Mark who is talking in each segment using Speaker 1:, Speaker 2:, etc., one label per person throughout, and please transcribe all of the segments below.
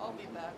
Speaker 1: I'll be back.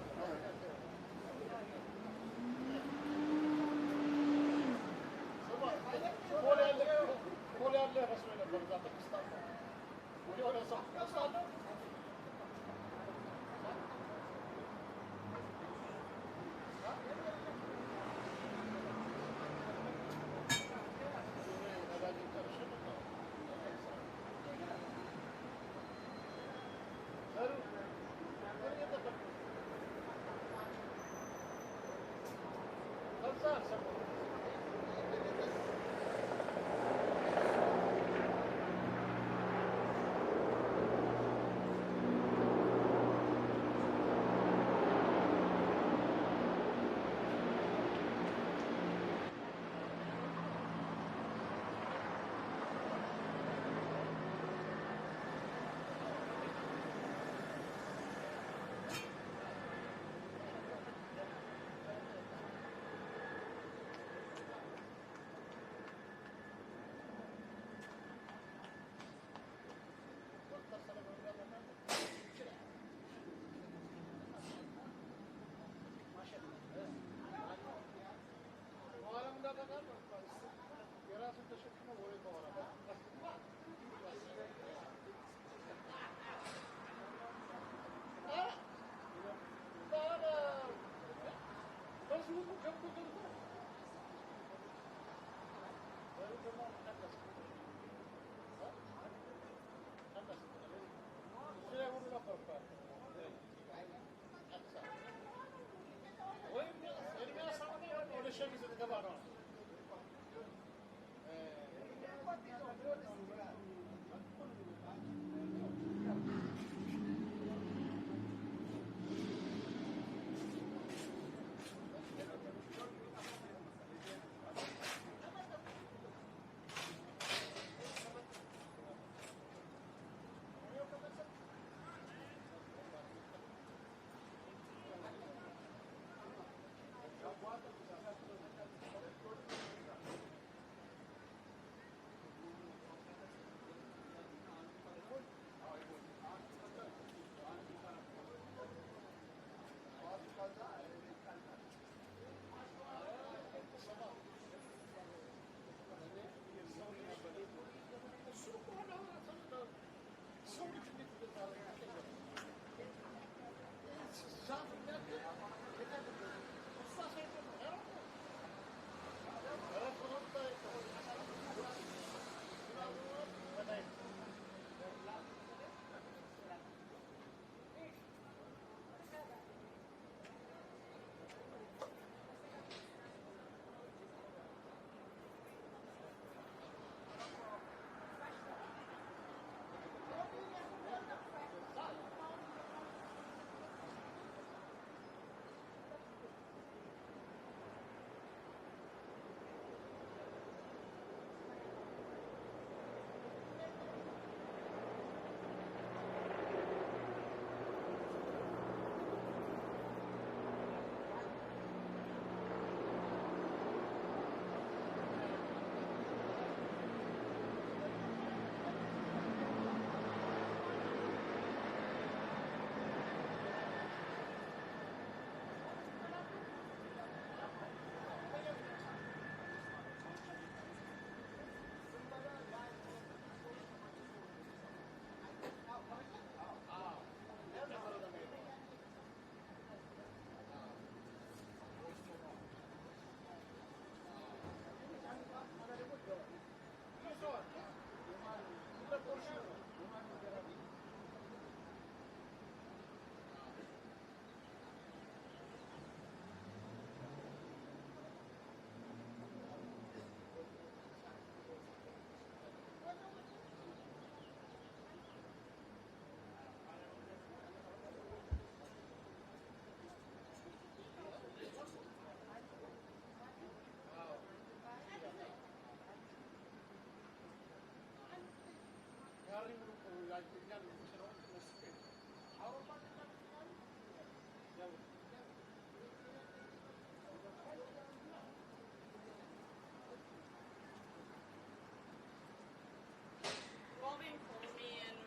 Speaker 1: Bobby called me and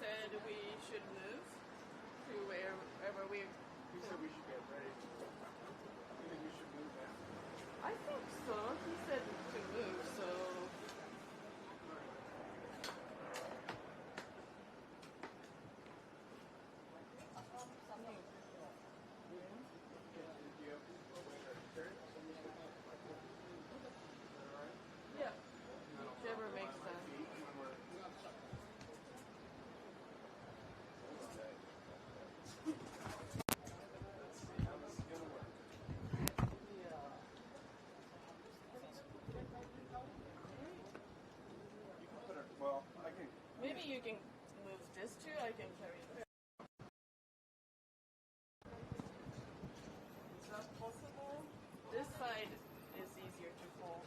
Speaker 1: said we should move to wherever we're can move this too, I can carry this. Is that possible? This side is easier to fold.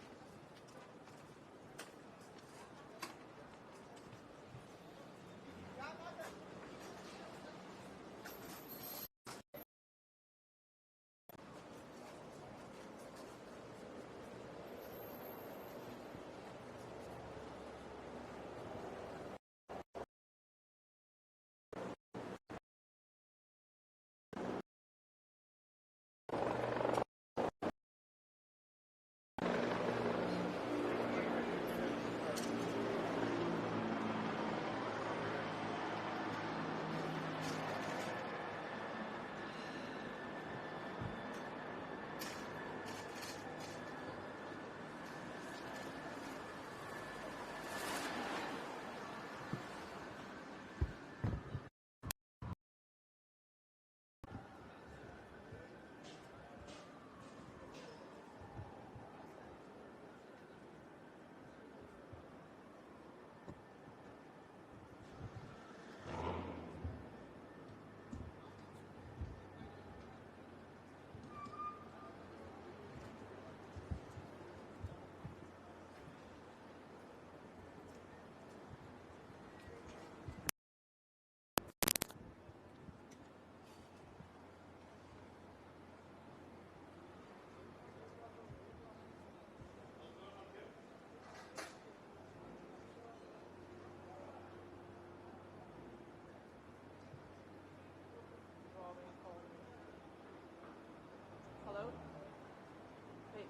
Speaker 1: Hello? Wait.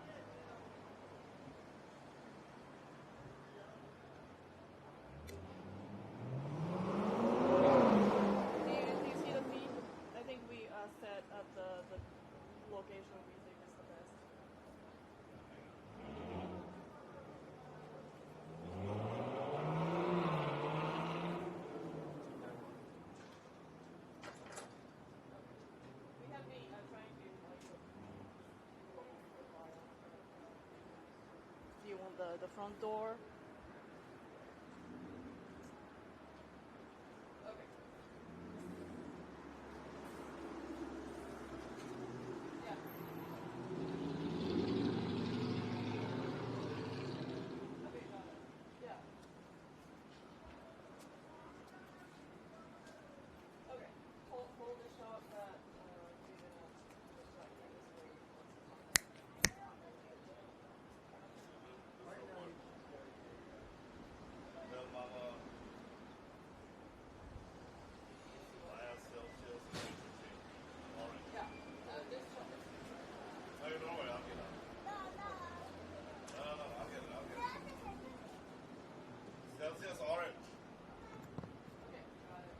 Speaker 1: Do you see the feed? I think we set at the location we think is the best. We have been trying to do you want the front door? Okay. Yeah. Okay, got it. Yeah. Okay. Hold the shot that you're gonna distract me this way.
Speaker 2: Well, Mama, Celsius Institute. Orange.
Speaker 1: Yeah. This one.
Speaker 2: No, don't worry, I'll get it. No, I'll get it. Celsius orange.
Speaker 1: Okay, got it.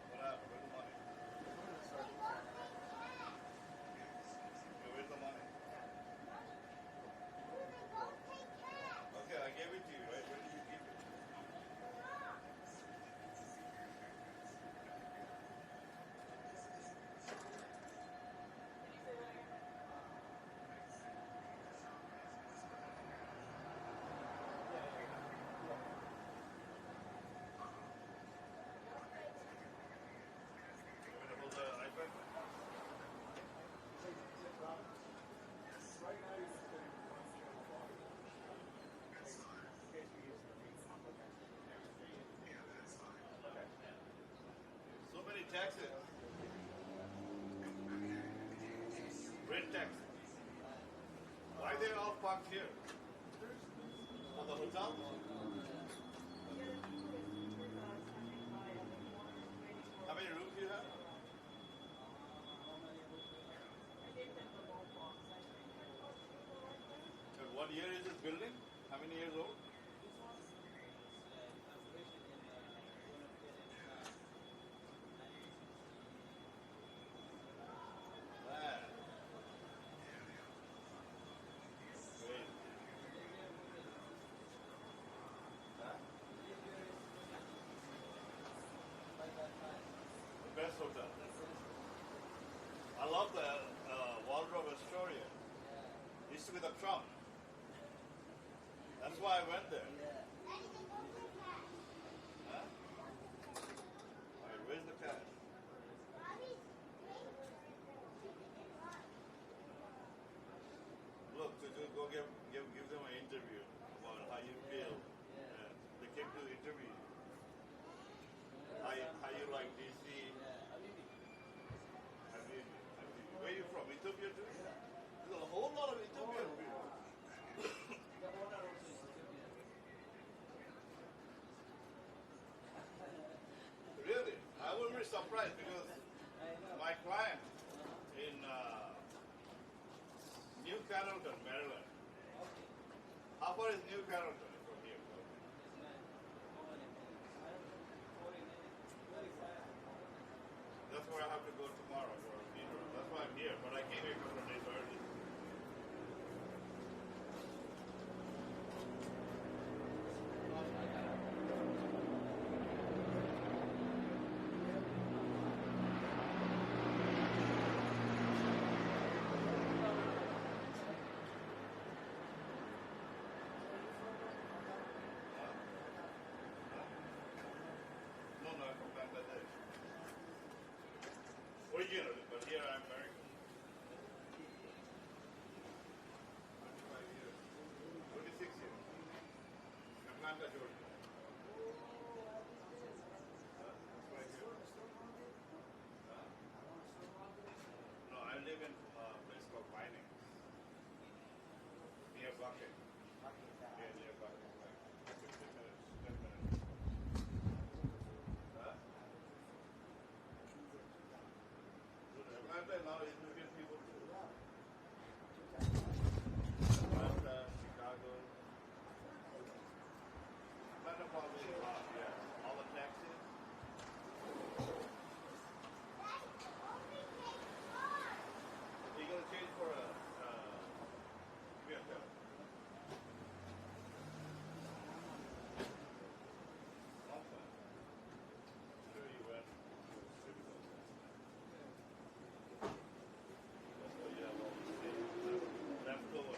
Speaker 2: What happened? Where's the money? Where's the money? Okay, I gave it to you, right? Where did you keep it? You want me to hold the iPad? So many taxes. Red tax. Why they all parked here? For the hotel? How many rooms do you have? And what year is this building? How many years old? Man. Great. Huh? The best hotel. I love the Waldorf Astoria. It used to be the Trump. That's why I went there. Huh? Alright, where's the cash? Look, to go give them an interview about how you feel. They came to interview you. How you like DC? Where are you from? Ethiopia too? There's a whole lot of Ethiopian people. Really? I will be surprised because my client in New Carrollton, Maryland. How far is New Carrollton from here? That's where I have to go tomorrow for a funeral. That's why I'm here, but I came here a couple of days early. No, I'm from Bangladesh. Originally, but here I'm American. 25 years. 26 years. Atlanta, Georgia. Right here. No, I live in a place called Mining. Near Bucket. Yeah, near Bucket. Like 15 minutes, 10 minutes. Huh? Atlanta now is Indian people too. Atlanta, Chicago. Atlanta probably is hot, yeah. All the taxis. You're going to change for a vehicle. Awesome. Sure you went. That's why you have all these things left over.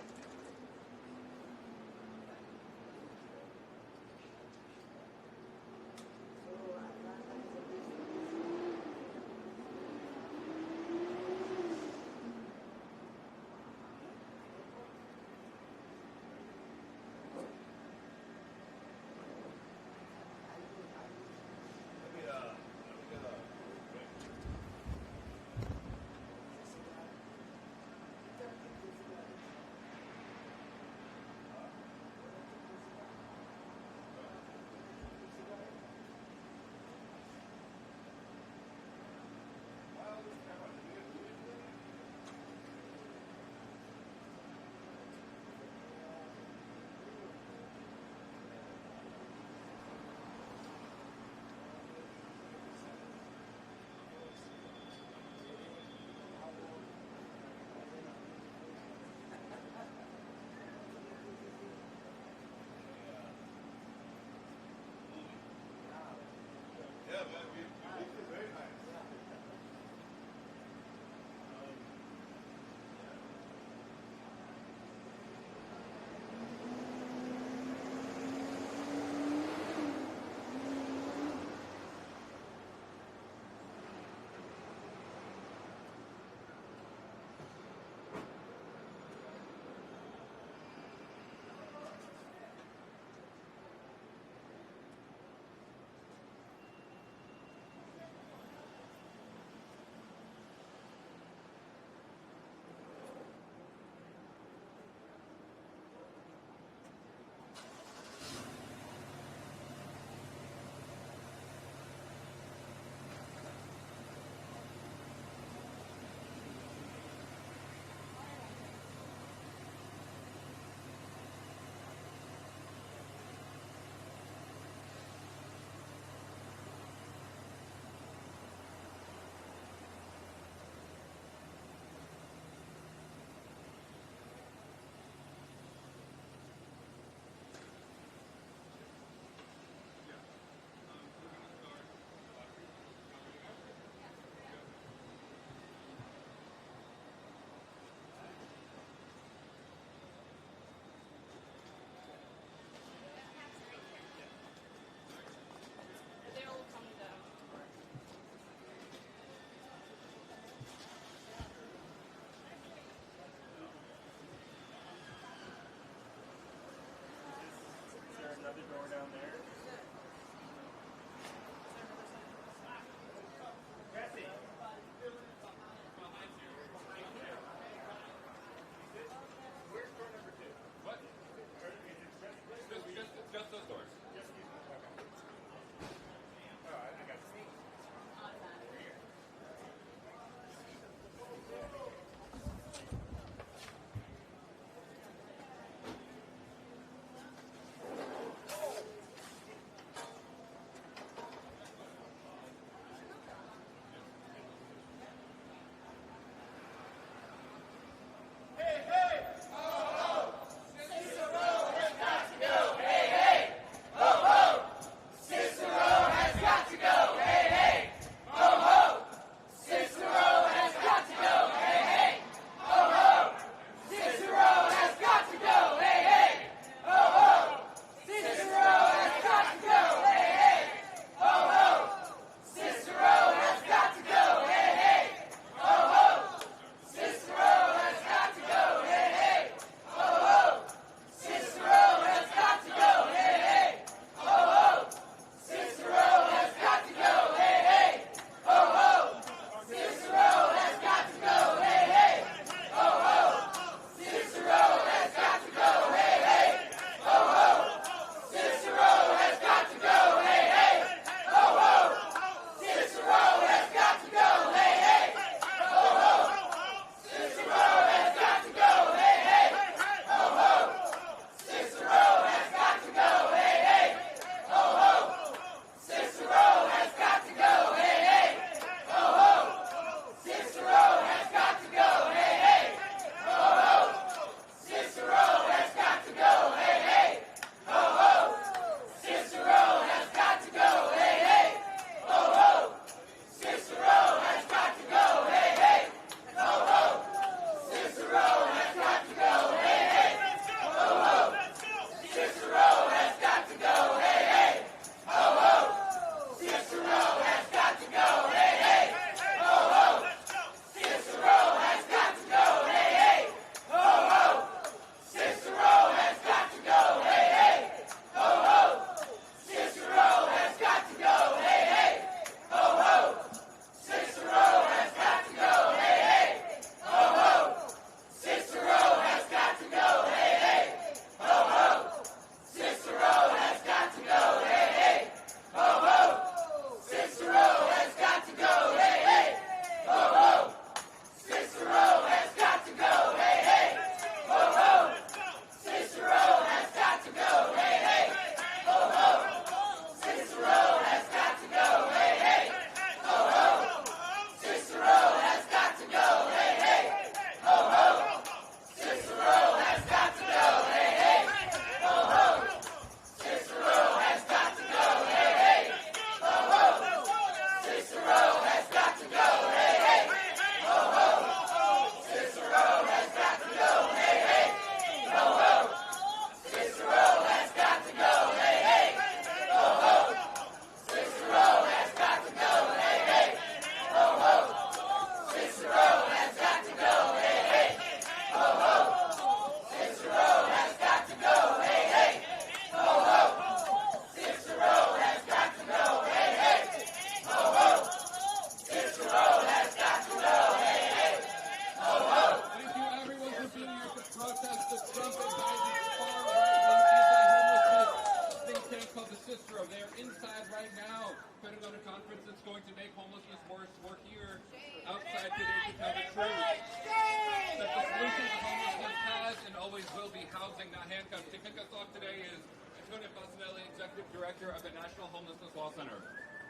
Speaker 3: Handcuffs. To kick us off today is Antonio Basinelli, Executive Director of the National Homelessness Law Center.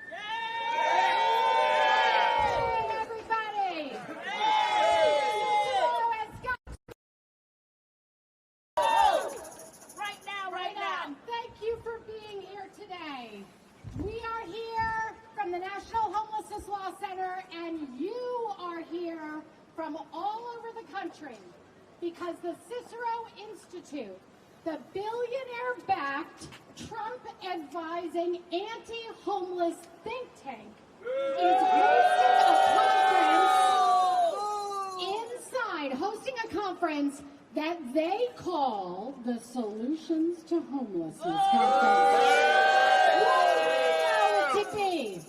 Speaker 4: Hey, everybody! Right now. Thank you for being here today. We are here from the National Homelessness Law Center, and you are here from all over the country because the Cicero Institute, the billionaire-backed, Trump-advising, anti-homeless think tank, is hosting a conference that they call the Solutions to Homelessness Conference.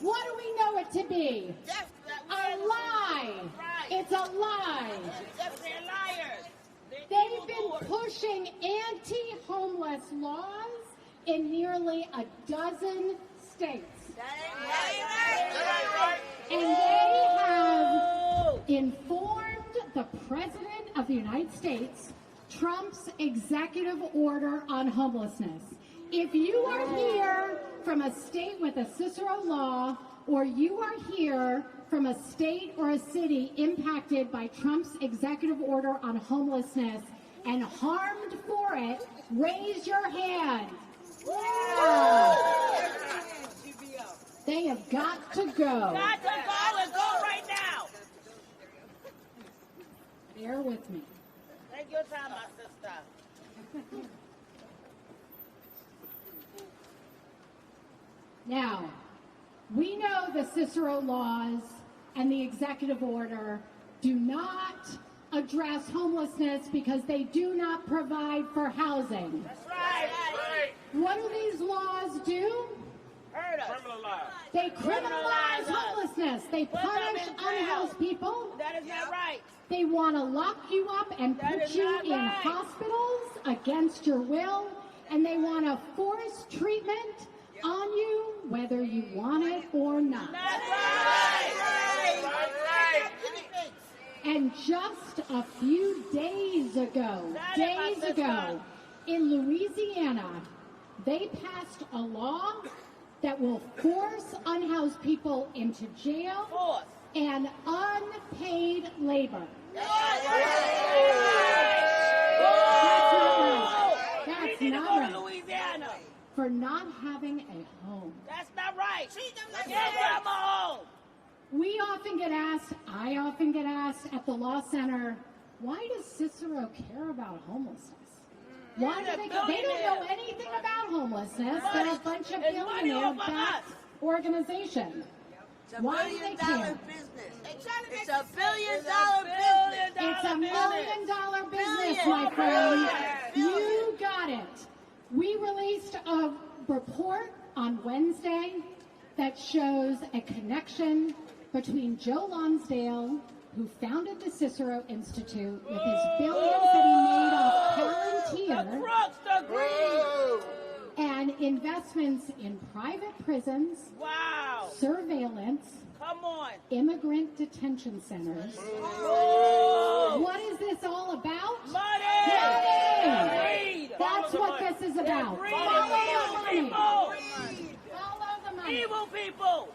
Speaker 4: What do we know it to be? A lie. It's a lie.
Speaker 5: They're liars.
Speaker 4: They've been pushing anti-homeless laws in nearly a dozen states. And they have informed the President of the United States Trump's executive order on homelessness. If you are here from a state with a Cicero law, or you are here from a state or a city impacted by Trump's executive order on homelessness and harmed for it, raise your hand. Yeah. They have got to go.
Speaker 5: Got to go and go right now.
Speaker 4: Bear with me.
Speaker 5: Take your time, my sister.
Speaker 4: Now, we know the Cicero laws and the executive order do not address homelessness because they do not provide for housing.
Speaker 5: That's right.
Speaker 4: What do these laws do?
Speaker 5: Hurt us.
Speaker 4: They criminalize homelessness. They punish unhoused people.
Speaker 5: That is not right.
Speaker 4: They want to lock you up and put you in hospitals against your will, and they want to force treatment on you whether you want it or not.
Speaker 5: That's right.
Speaker 4: And just a few days ago, in Louisiana, they passed a law that will force unhoused people into jail and unpaid labor. That's not right.
Speaker 5: Louisiana.
Speaker 4: For not having a home.
Speaker 5: That's not right. Get them a home.
Speaker 4: I often get asked at the Law Center, why does Cicero care about homelessness? Why do they don't know anything about homelessness. They're a bunch of billionaire-backed organization. Why do they care?
Speaker 5: It's a billion-dollar business.
Speaker 4: It's $1 million business, my friend. You got it. We released a report on Wednesday that shows a connection between Joe Lonsdale, who founded the Cicero Institute with his billions that he made off Palantir, and investments in private prisons, surveillance, immigrant detention centers. What is this all about?
Speaker 5: Money!
Speaker 4: That's what this is about. Follow the money. Follow the money.
Speaker 5: Evil people!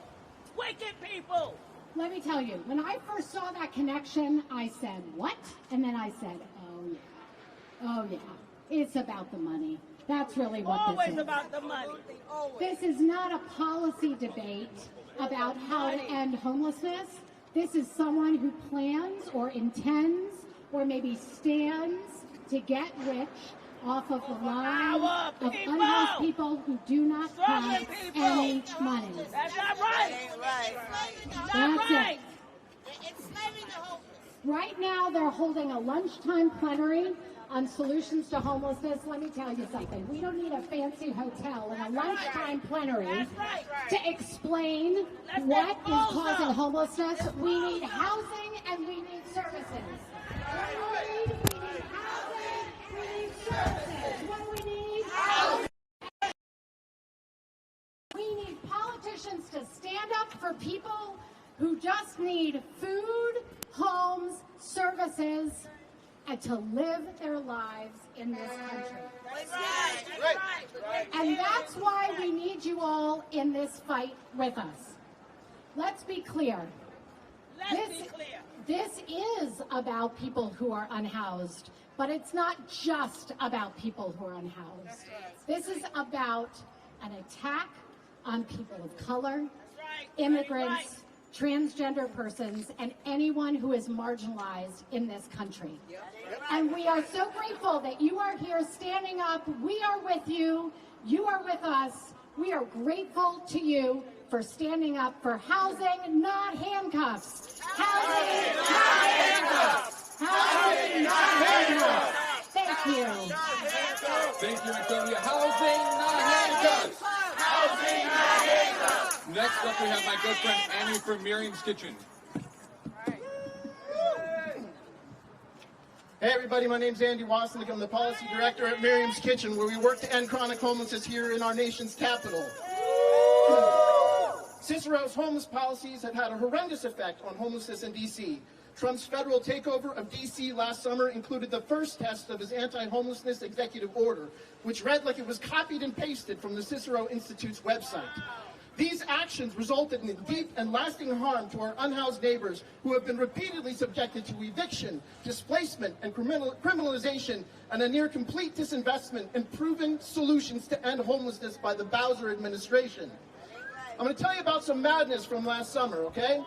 Speaker 5: Wicked people!
Speaker 4: Let me tell you, when I first saw that connection, I said, what? And then I said, oh yeah, it's about the money. That's really what this is.
Speaker 5: Always about the money.
Speaker 4: This is not a policy debate about how to end homelessness. This is someone who plans or intends or maybe stands to get rich off of the line of unhoused people who do not have any money.
Speaker 5: That's not right.
Speaker 4: That's it. Right now, they're holding a lunchtime plenary on solutions to homelessness. Let me tell you something. We don't need a fancy hotel and a lunchtime plenary to explain what is causing homelessness. We need housing and we need services. What do we need? We need housing. We need services. What do we need? Housing. We need politicians to stand up for people who just need food, homes, services, and to live their lives in this country.
Speaker 5: Right.
Speaker 4: And that's why we need you all in this fight with us. Let's be clear. This is about people who are unhoused, but it's not just about people who are unhoused. This is about an attack on people of color, immigrants, transgender persons, and anyone who is marginalized in this country. And we are so grateful that you are here standing up. We are with you. You are with us. We are grateful to you for standing up for housing, not handcuffs. Housing, not handcuffs. Housing, not handcuffs. Thank you.
Speaker 3: Thank you, Antonia. Housing, not handcuffs.
Speaker 2: Housing not handcuffs.
Speaker 3: Next up, we have my good friend Annie from Miriam's Kitchen.
Speaker 6: Hey everybody, my name's Andy Wasnick. I'm the policy director at Miriam's Kitchen, where we work to end chronic homelessness here in our nation's capital. Cicero's homeless policies have had a horrendous effect on homelessness in D.C. Trump's federal takeover of D.C. last summer included the first test of his anti-homelessness executive order, which read like it was copied and pasted from the Cicero Institute's website. These actions resulted in deep and lasting harm to our unhoused neighbors who have been repeatedly subjected to eviction, displacement, and criminalization, and a near complete disinvestment in proven solutions to end homelessness by the Bowser administration. I'm going to tell you about some madness from last summer, okay?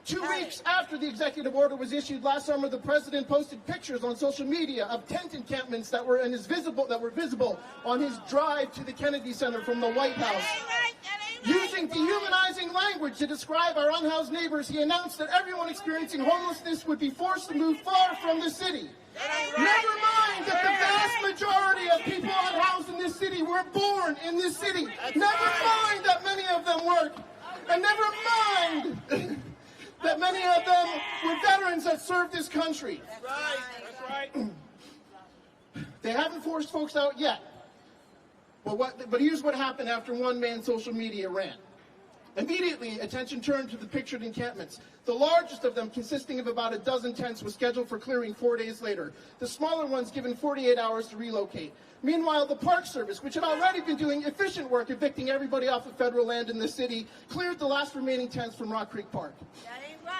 Speaker 6: 2 weeks after the executive order was issued last summer, the president posted pictures on social media of tent encampments that were visible on his drive to the Kennedy Center from the White House. Using dehumanizing language to describe our unhoused neighbors, he announced that everyone experiencing homelessness would be forced to move far from the city. Never mind that the vast majority of people unhoused in this city were born in this city. Never mind that many of them work. And never mind that many of them were veterans that served this country.
Speaker 2: That's right.
Speaker 6: They haven't forced folks out yet. But here's what happened after one man's social media rant. Immediately, attention turned to the pictured encampments. The largest of them, consisting of about a dozen tents, was scheduled for clearing 4 days later. The smaller ones given 48 hours to relocate. Meanwhile, the Park Service, which had already been doing efficient work evicting everybody off of federal land in the city, cleared the last remaining tents from Rock Creek Park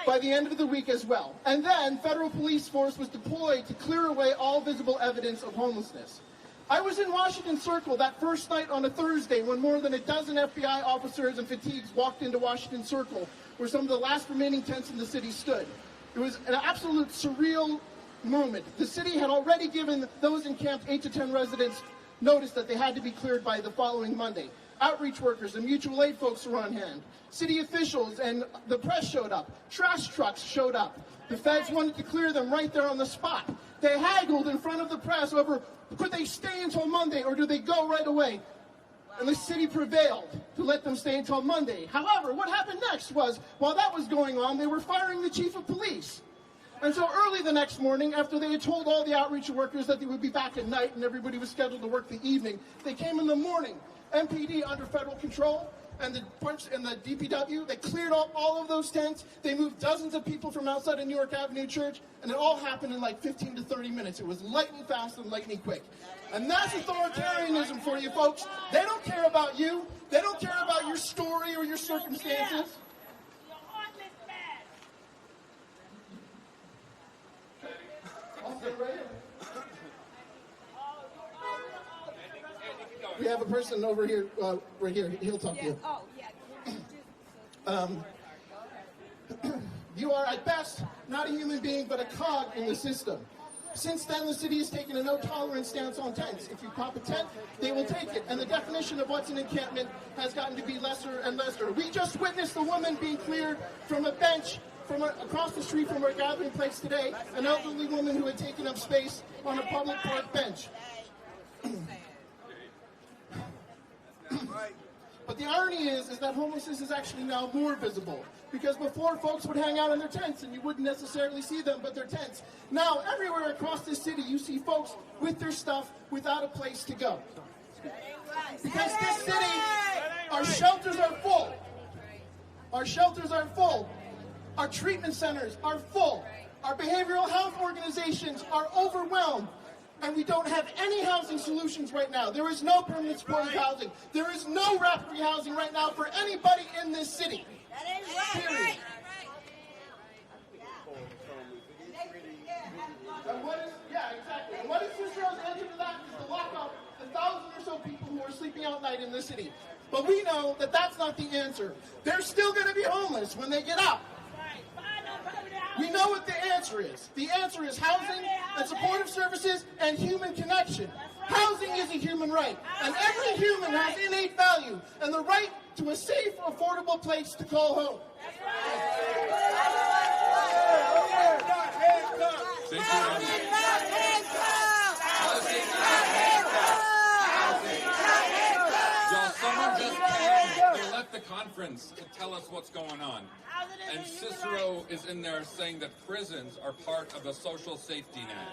Speaker 6: by the end of the week as well. And then, federal police force was deployed to clear away all visible evidence of homelessness. I was in Washington Circle that first night on a Thursday when more than a dozen FBI officers in fatigues walked into Washington Circle, where some of the last remaining tents in the city stood. It was an absolute surreal moment. The city had already given those encamped 8 to 10 residents notice that they had to be cleared by the following Monday. Outreach workers and mutual aid folks were on hand. City officials and the press showed up. Trash trucks showed up. The feds wanted to clear them right there on the spot. They haggled in front of the press over could they stay until Monday or do they go right away? And the city prevailed to let them stay until Monday. However, what happened next was, while that was going on, they were firing the chief of police. And so early the next morning, after they had told all the outreach workers that they would be back at night and everybody was scheduled to work the evening, they came in the morning. MPD under federal control and the DPW, they cleared up all of those tents. They moved dozens of people from outside of New York Avenue Church, and it all happened in like 15 to 30 minutes. It was lightning fast and lightning quick. And that's authoritarianism for you folks. They don't care about you. They don't care about your story or your circumstances. We have a person over here, right here. He'll talk to you. You are, at best, not a human being, but a cog in the system. Since then, the city has taken a no-tolerance stance on tents. If you pop a tent, they will take it. And the definition of what's an encampment has gotten to be lesser and lesser. We just witnessed a woman being cleared from a bench across the street from our gathering place today, an elderly woman who had taken up space on a public park bench. But the irony is that homelessness is actually now more visible. Because before, folks would hang out in their tents and you wouldn't necessarily see them, but their tents. Now, everywhere across this city, you see folks with their stuff without a place to go. Because this city, our shelters are full. Our shelters are full. Our treatment centers are full. Our behavioral health organizations are overwhelmed, and we don't have any housing solutions right now. There is no permanent supportive housing. There is no rapid rehousing right now for anybody in this city.
Speaker 5: That is right.
Speaker 6: Period. And exactly. And what is Cicero's answer to that? Is to lock up the 1,000 or so people who are sleeping out night in this city. But we know that that's not the answer. They're still going to be homeless when they get out. We know what the answer is. The answer is housing and supportive services and human connection. Housing is a human right, and every human has innate value and the right to a safe, affordable place to call home.
Speaker 3: Someone just came. They left the conference to tell us what's going on. And Cicero is in there saying that prisons are part of the social safety net.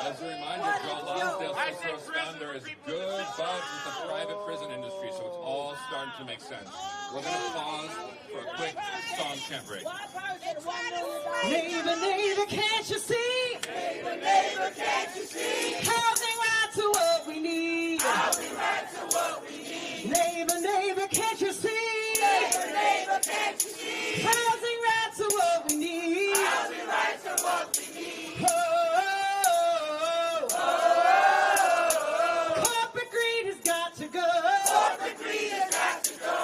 Speaker 3: As a reminder, Joe Lonsdale, Cicero's founder, is good buds with the private prison industry, so it's all starting to make sense. We're going to pause for a quick song chant break.
Speaker 7: Neighbor, neighbor, can't you see?
Speaker 5: Neighbor, neighbor, can't you see?
Speaker 7: Housing right to what we need.
Speaker 5: Housing right to what we need.
Speaker 7: Neighbor, neighbor, can't you see?
Speaker 5: Neighbor, neighbor, can't you see?
Speaker 7: Housing right to what we need.
Speaker 5: Housing right to what we need.
Speaker 7: Corporate greed has got to go.
Speaker 5: Corporate greed has got to go.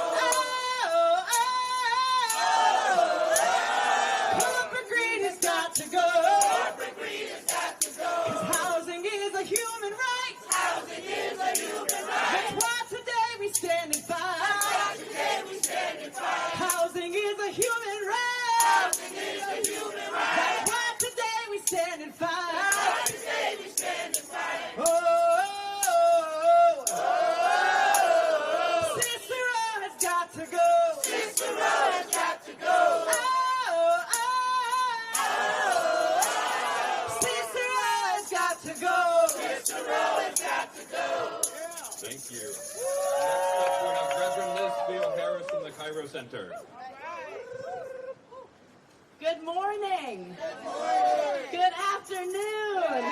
Speaker 7: Corporate greed has got to go.
Speaker 5: Corporate greed has got to go.
Speaker 7: 'Cause housing is a human right.
Speaker 5: Housing is a human right.
Speaker 7: That's why today we stand and fight.
Speaker 5: Today we stand and fight.
Speaker 7: Housing is a human right.
Speaker 5: Housing is a human right.
Speaker 7: That's why today we stand and fight.
Speaker 5: Today we stand and fight.
Speaker 7: Cicero has got to go.
Speaker 5: Cicero has got to go.
Speaker 7: Cicero has got to go.
Speaker 5: Cicero has got to go.
Speaker 3: Thank you. Next up, we have Reverend Liz Theo-Harris from the Cairo Center.
Speaker 7: Good morning. Good afternoon.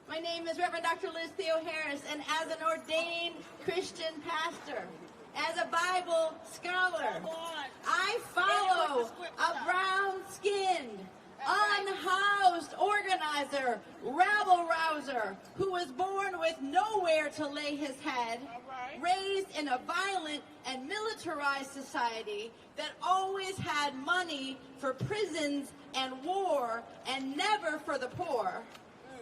Speaker 8: My name is Reverend Dr. Liz Theo-Harris, and as an ordained Christian pastor, as a Bible scholar, I follow a brown-skinned, unhoused organizer, rabble-rouser, who was born with nowhere to lay his head, raised in a violent and militarized society that always had money for prisons and war and never for the poor,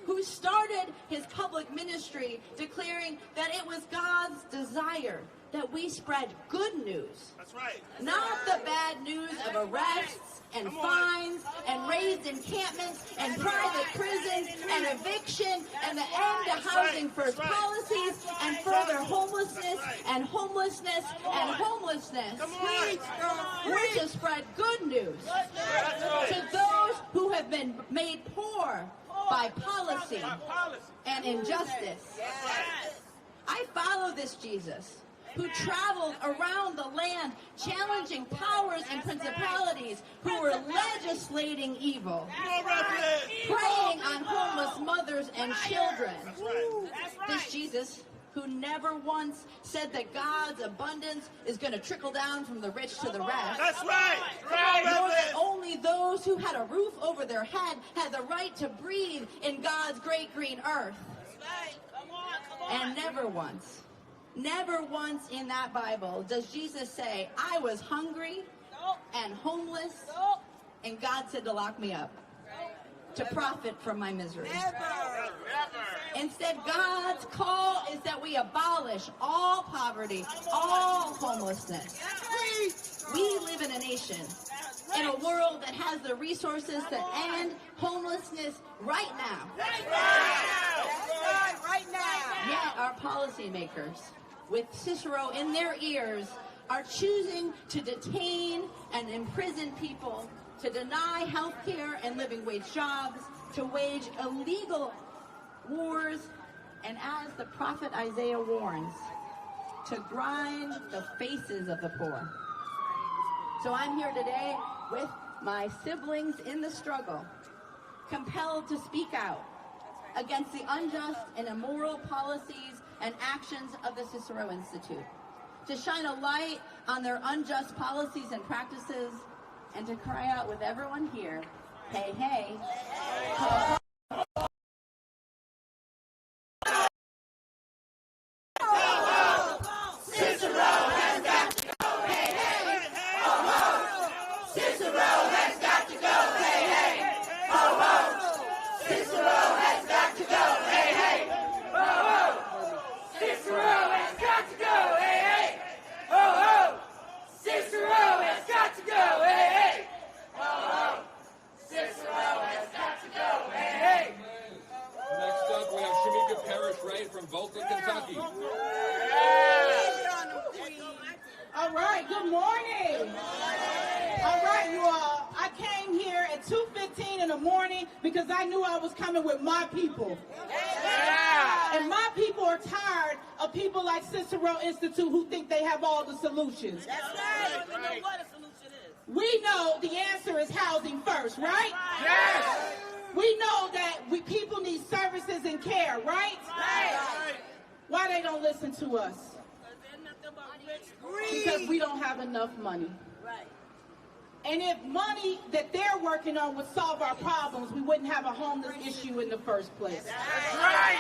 Speaker 8: who started his public ministry declaring that it was God's desire that we spread good news.
Speaker 2: That's right.
Speaker 8: Not the bad news of arrests and fines and raised encampments and private prisons and eviction and the end to housing first policies and further homelessness and homelessness and homelessness. We're to spread good news to those who have been made poor by policy and injustice. I follow this Jesus who traveled around the land challenging powers and principalities who were legislating evil, preying on homeless mothers and children. This Jesus who never once said that God's abundance is going to trickle down from the rich to the rest.
Speaker 2: That's right.
Speaker 8: Nor that only those who had a roof over their head had the right to breathe in God's great green earth. And never once in that Bible does Jesus say, I was hungry and homeless, and God said to lock me up, to profit from my misery. Instead, God's call is that we abolish all poverty, all homelessness. We live in a nation, in a world that has the resources to end homelessness right now. Yet our policymakers, with Cicero in their ears, are choosing to detain and imprison people, to deny health care and living wage jobs, to wage illegal wars, and as the prophet Isaiah warns, to grind the faces of the poor. So I'm here today with my siblings in the struggle, compelled to speak out against the unjust and immoral policies and actions of the Cicero Institute, to shine a light on their unjust policies and practices, and to cry out with everyone here, hey, hey.
Speaker 5: Cicero has got to go, hey, hey. Oh, oh. Cicero has got to go, hey, hey. Oh, oh. Cicero has got to go, hey, hey. Oh, oh. Cicero has got to go, hey, hey. Oh, oh. Cicero has got to go, hey, hey. Oh, oh. Cicero has got to go, hey, hey.
Speaker 3: Next up, we have Shamika Parrish-Wright from Volta, Kentucky.
Speaker 9: All right, good morning. All right, you all. I came here at 2:15 in the morning because I knew I was coming with my people. And my people are tired of people like Cicero Institute who think they have all the solutions.
Speaker 5: That's right. I don't know what a solution is.
Speaker 9: We know the answer is housing first, right?
Speaker 5: Yes.
Speaker 9: We know that people need services and care, right?
Speaker 5: Right.
Speaker 9: Why they don't listen to us? Because we don't have enough money.
Speaker 5: Right.
Speaker 9: And if money that they're working on would solve our problems, we wouldn't have a homeless issue in the first place.
Speaker 5: That's right.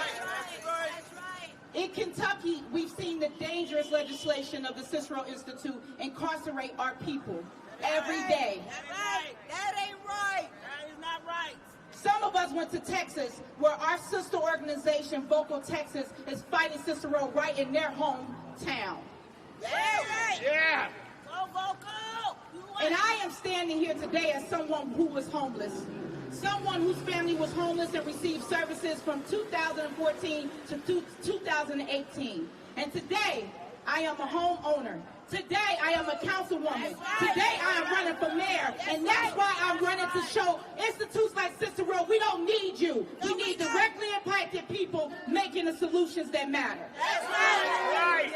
Speaker 5: That's right.
Speaker 9: In Kentucky, we've seen the dangerous legislation of the Cicero Institute incarcerate our people every day.
Speaker 5: That's right. That ain't right. That is not right.
Speaker 9: Some of us went to Texas, where our sister organization, Vocal Texas, is fighting Cicero right in their hometown.
Speaker 5: Yeah. Right.
Speaker 2: Yeah.
Speaker 5: Go vocal.
Speaker 9: And I am standing here today as someone who was homeless. Someone whose family was homeless and received services from 2014 to 2018. And today, I am a homeowner. Today, I am a councilwoman. Today, I am running for mayor. And that's why I'm running to show institutes like Cicero, we don't need you. We need directly impacted people making the solutions that matter.
Speaker 5: That's right.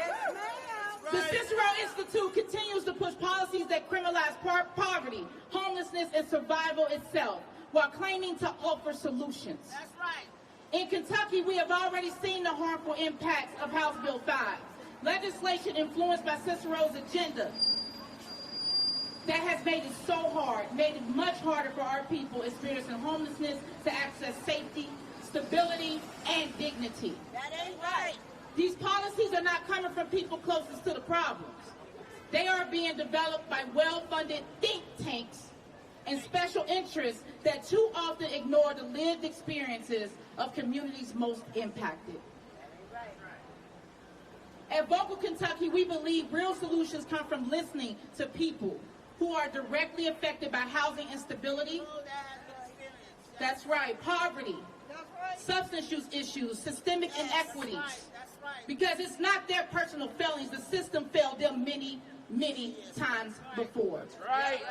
Speaker 9: The Cicero Institute continues to push policies that criminalize poverty, homelessness, and survival itself, while claiming to offer solutions.
Speaker 5: That's right.
Speaker 9: In Kentucky, we have already seen the harmful impacts of House Bill 5, legislation influenced by Cicero's agenda that has made it so hard, made it much harder for our people experiencing homelessness to access safety, stability, and dignity.
Speaker 5: That ain't right.
Speaker 9: These policies are not coming from people closest to the problems. They are being developed by well-funded think tanks and special interests that too often ignore the lived experiences of communities most impacted. At Vocal Kentucky, we believe real solutions come from listening to people who are directly affected by housing instability. That's right, poverty, substance use issues, systemic inequities. Because it's not their personal failings. The system failed them many, many times before.
Speaker 2: Right.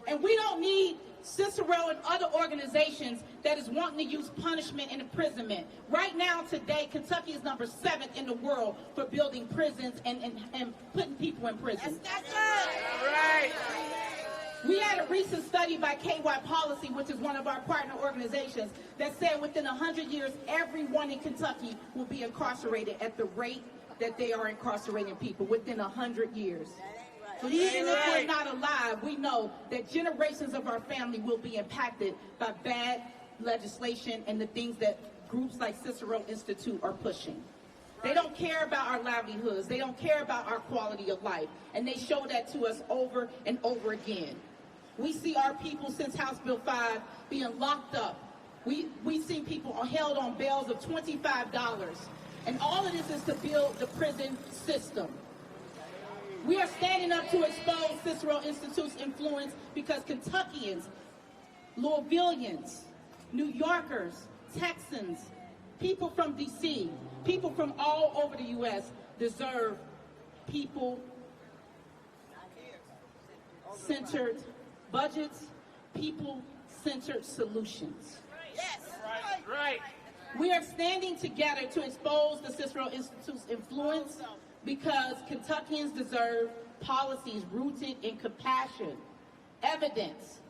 Speaker 9: And we don't need Cicero and other organizations that is wanting to use punishment and imprisonment. Right now, today, Kentucky is number 7 in the world for building prisons and putting people in prison.
Speaker 5: That's right.
Speaker 9: We had a recent study by KY Policy, which is one of our partner organizations, that said within 100 years, everyone in Kentucky will be incarcerated at the rate that they are incarcerating people within 100 years. So even if we're not alive, we know that generations of our family will be impacted by bad legislation and the things that groups like Cicero Institute are pushing. They don't care about our livelihoods. They don't care about our quality of life. And they show that to us over and over again. We see our people since House Bill 5 being locked up. We've seen people held on bails of $25. And all of this is to build the prison system. We are standing up to expose Cicero Institute's influence because Kentuckians, Louisvillians, New Yorkers, Texans, people from D.C., people from all over the U.S. deserve people-centered budgets, people-centered solutions.
Speaker 5: Yes.
Speaker 2: Right.
Speaker 9: We are standing together to expose the Cicero Institute's influence because Kentuckians deserve policies rooted in compassion, evidence,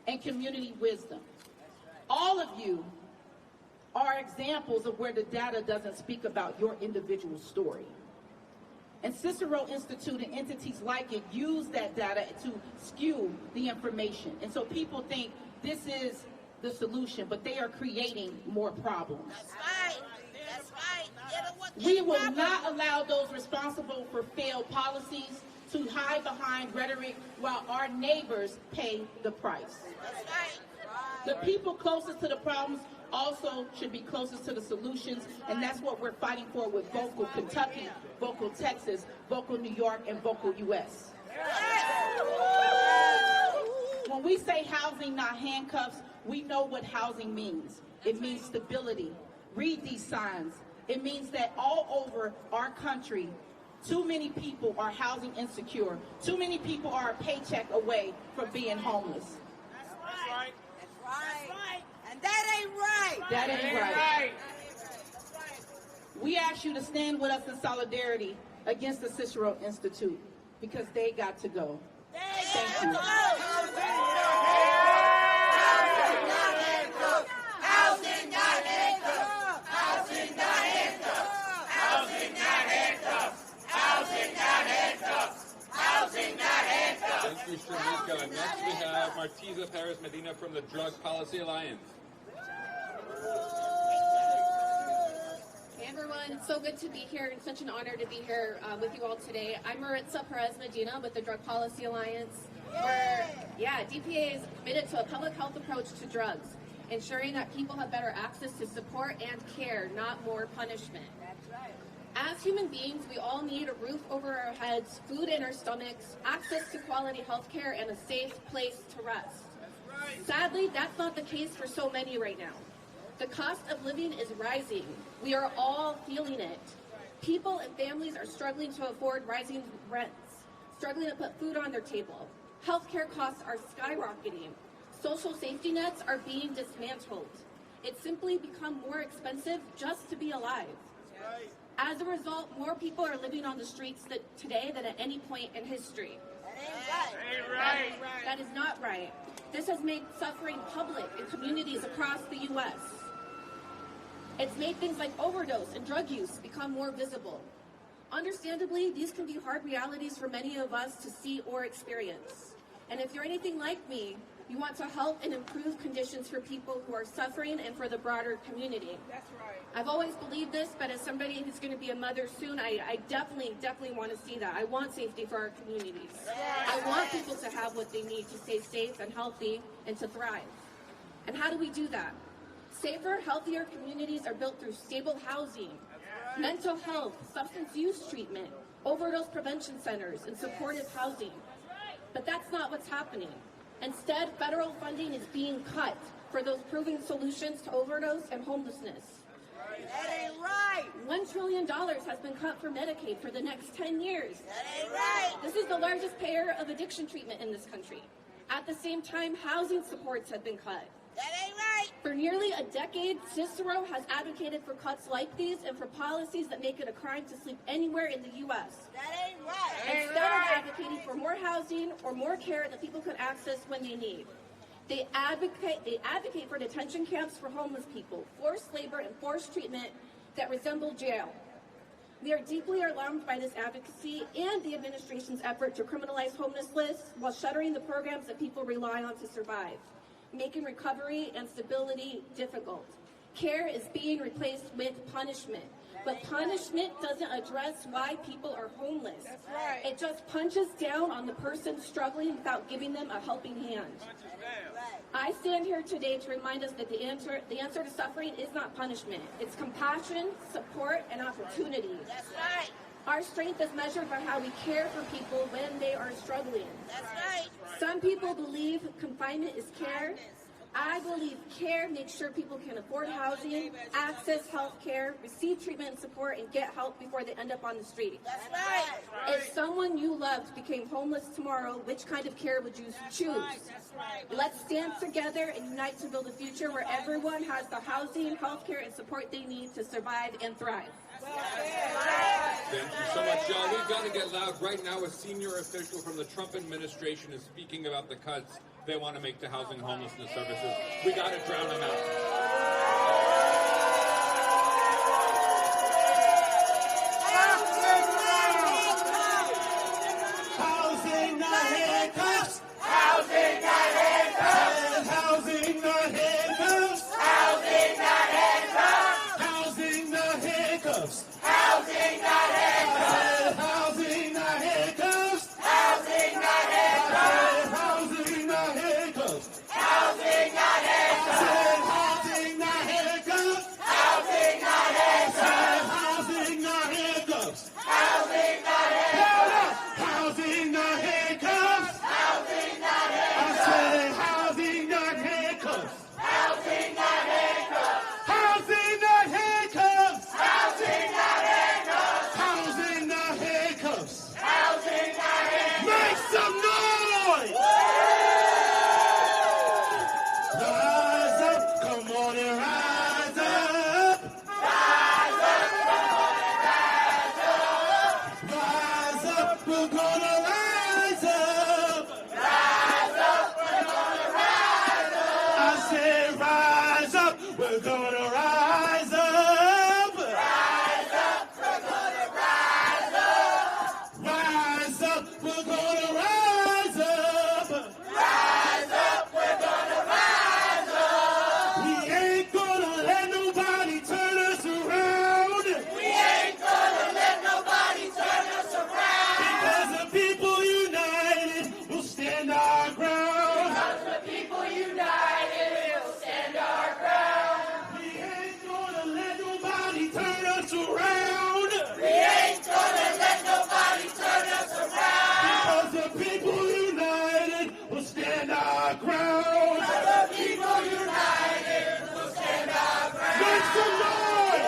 Speaker 9: and community wisdom. All of you are examples of where the data doesn't speak about your individual story. And Cicero Institute and entities like it use that data to skew the information. And so people think this is the solution, but they are creating more problems.
Speaker 5: That's right. That's right.
Speaker 9: We will not allow those responsible for failed policies to hide behind rhetoric while our neighbors pay the price.
Speaker 5: That's right.
Speaker 9: The people closest to the problems also should be closest to the solutions, and that's what we're fighting for with Vocal Kentucky, Vocal Texas, Vocal New York, and Vocal US. When we say housing, not handcuffs, we know what housing means. It means stability. Read these signs. It means that all over our country, too many people are housing insecure. Too many people are a paycheck away from being homeless.
Speaker 5: That's right. That's right. And that ain't right.
Speaker 9: That ain't right. We ask you to stand with us in solidarity against the Cicero Institute because they got to go. Thank you.
Speaker 5: Housing not handcuffs. Housing not handcuffs. Housing not handcuffs. Housing not handcuffs. Housing not handcuffs.
Speaker 3: Thank you, Shamika. Next we have Martiza Perez Medina from the Drug Policy Alliance.
Speaker 10: Hey everyone, so good to be here and such an honor to be here with you all today. I'm Maritza Perez Medina with the Drug Policy Alliance. DPA is committed to a public health approach to drugs, ensuring that people have better access to support and care, not more punishment.
Speaker 5: That's right.
Speaker 10: As human beings, we all need a roof over our heads, food in our stomachs, access to quality health care, and a safe place to rest.
Speaker 5: That's right.
Speaker 10: Sadly, that's not the case for so many right now. The cost of living is rising. We are all feeling it. People and families are struggling to afford rising rents, struggling to put food on their table. Healthcare costs are skyrocketing. Social safety nets are being dismantled. It's simply become more expensive just to be alive. As a result, more people are living on the streets today than at any point in history.
Speaker 5: That ain't right.
Speaker 10: That is not right. This has made suffering public in communities across the U.S. It's made things like overdose and drug use become more visible. Understandably, these can be hard realities for many of us to see or experience. And if you're anything like me, you want to help and improve conditions for people who are suffering and for the broader community.
Speaker 5: That's right.
Speaker 10: I've always believed this, but as somebody who's going to be a mother soon, I definitely want to see that. I want safety for our communities. I want people to have what they need to stay safe and healthy and to thrive. And how do we do that? Safer, healthier communities are built through stable housing, mental health, substance use treatment, overdose prevention centers, and supportive housing. But that's not what's happening. Instead, federal funding is being cut for those proven solutions to overdose and homelessness.
Speaker 5: That ain't right.
Speaker 10: $1 trillion has been cut for Medicaid for the next 10 years.
Speaker 5: That ain't right.
Speaker 10: This is the largest payer of addiction treatment in this country. At the same time, housing supports have been cut.
Speaker 5: That ain't right.
Speaker 10: For nearly a decade, Cicero has advocated for cuts like these and for policies that make it a crime to sleep anywhere in the U.S.
Speaker 5: That ain't right.
Speaker 10: Instead of advocating for more housing or more care that people can access when they need. They advocate for detention camps for homeless people, forced labor, and forced treatment that resemble jail. We are deeply alarmed by this advocacy and the administration's effort to criminalize homelessness while shuttering the programs that people rely on to survive, making recovery and stability difficult. Care is being replaced with punishment. But punishment doesn't address why people are homeless.
Speaker 5: That's right.
Speaker 10: It just punches down on the person struggling without giving them a helping hand. I stand here today to remind us that the answer to suffering is not punishment. It's compassion, support, and opportunity.
Speaker 5: That's right.
Speaker 10: Our strength is measured by how we care for people when they are struggling.
Speaker 5: That's right.
Speaker 10: Some people believe confinement is care. I believe care makes sure people can afford housing, access health care, receive treatment and support, and get help before they end up on the street.
Speaker 5: That's right.
Speaker 10: If someone you loved became homeless tomorrow, which kind of care would you choose?
Speaker 5: That's right.
Speaker 10: Let's stand together and unite to build a future where everyone has the housing, health care, and support they need to survive and thrive.
Speaker 3: Thank you so much, y'all. We've got to get loud. Right now, a senior official from the Trump administration is speaking about the cuts they want to make to housing and homelessness services. We got to drown them out.
Speaker 5: Housing not handcuffs. Housing not handcuffs. Housing not handcuffs. Housing not handcuffs. Housing not handcuffs. Housing not handcuffs. Housing not handcuffs. Housing not handcuffs. Housing not handcuffs. Housing not handcuffs. Housing not handcuffs. Housing not handcuffs. Housing not handcuffs. Housing not handcuffs. Housing not handcuffs. Housing not handcuffs. I said housing not handcuffs. Housing not handcuffs. Housing not handcuffs. Housing not handcuffs. Housing not handcuffs. Housing not handcuffs. Make some noise! Rise up, come on and rise up. Rise up, come on and rise up. Rise up, we're gonna rise up. Rise up, we're gonna rise up. I said rise up, we're gonna rise up. Rise up, we're gonna rise up. Rise up, we're gonna rise up. Rise up, we're gonna rise up. We ain't gonna let nobody turn us around. We ain't gonna let nobody turn us around. Because the people united will stand our ground. Because the people united will stand our ground. We ain't gonna let nobody turn us around. We ain't gonna let nobody turn us around. Because the people united will stand our ground. Because the people united will stand our ground. Make some noise!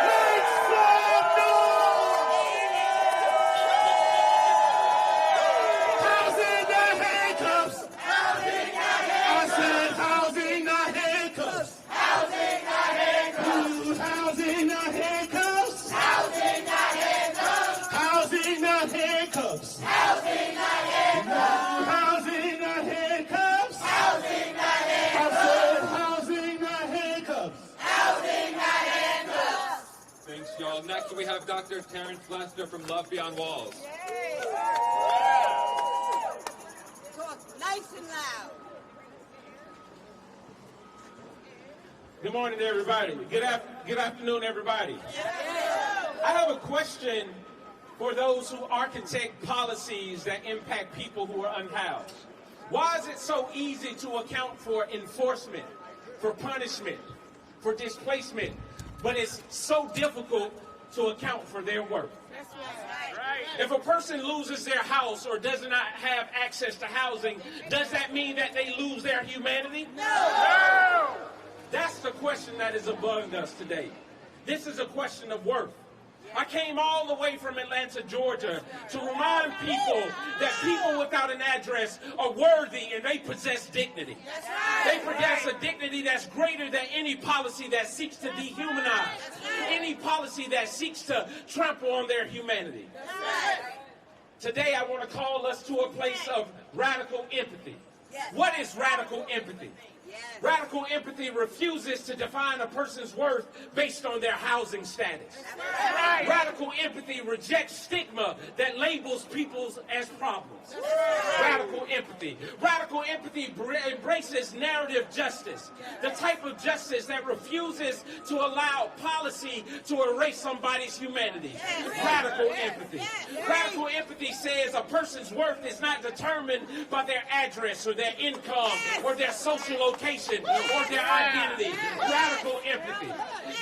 Speaker 5: Make some noise! Housing not handcuffs. Housing not handcuffs. I said housing not handcuffs. Housing not handcuffs. Ooh, housing not handcuffs. Housing not handcuffs. Housing not handcuffs. Housing not handcuffs. Ooh, housing not handcuffs. Housing not handcuffs. I said housing not handcuffs. Housing not handcuffs.
Speaker 3: Thanks, y'all. Next, we have Dr. Terrence Lester from Love Beyond Walls.
Speaker 7: Talk nice and loud.
Speaker 11: Good morning, everybody. Good afternoon, everybody. I have a question for those who architect policies that impact people who are unhoused. Why is it so easy to account for enforcement, for punishment, for displacement, but it's so difficult to account for their worth? If a person loses their house or does not have access to housing, does that mean that they lose their humanity? No! That's the question that is above us today. This is a question of worth. I came all the way from Atlanta, Georgia, to remind people that people without an address are worthy and they possess dignity. They possess a dignity that's greater than any policy that seeks to dehumanize, any policy that seeks to trample on their humanity. Today, I want to call us to a place of radical empathy. What is radical empathy? Radical empathy refuses to define a person's worth based on their housing status. Radical empathy rejects stigma that labels people as problems. Radical empathy. Radical empathy embraces narrative justice, the type of justice that refuses to allow policy to erase somebody's humanity. Radical empathy. Radical empathy says a person's worth is not determined by their address or their income or their social location or their identity. Radical empathy.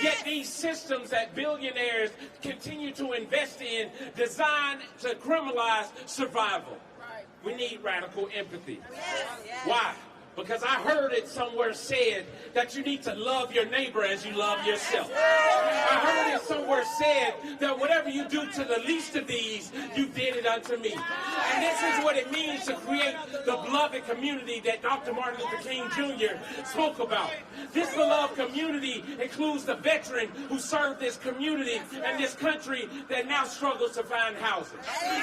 Speaker 11: Yet these systems that billionaires continue to invest in designed to criminalize survival. We need radical empathy. Why? Because I heard it somewhere said that you need to love your neighbor as you love yourself. I heard it somewhere said that whatever you do to the least of these, you did it unto me. And this is what it means to create the beloved community that Dr. Martin Luther King Jr. spoke about. This beloved community includes the veteran who served this community and this country that now struggles to find housing.